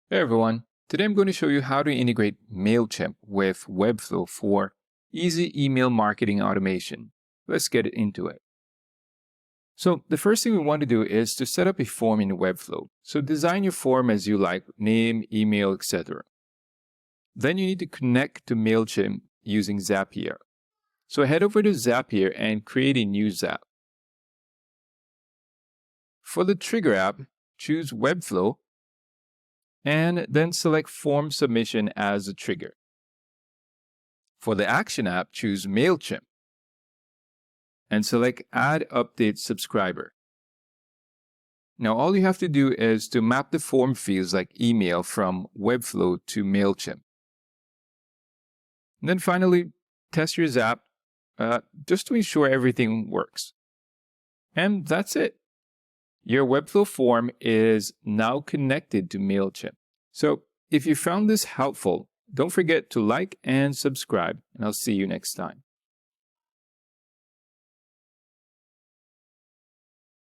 Hey everyone, today I'm going to show you how to integrate Mailchimp with Webflow for easy email marketing automation. Let's get into it. So the first thing we want to do is to set up a form in Webflow. So design your form as you like, name, email, etc. Then you need to connect to Mailchimp using Zapier. So head over to Zapier and create a new Zap. For the trigger app, choose Webflow and then select Form Submission as a trigger. For the Action app, choose Mailchimp and select Add Update Subscriber. Now all you have to do is to map the form fields like email from Webflow to Mailchimp. And then finally, test your Zap just to ensure everything works. And that's it. Your Webflow form is now connected to Mailchimp. So if you found this helpful, don't forget to like and subscribe, and I'll see you next time.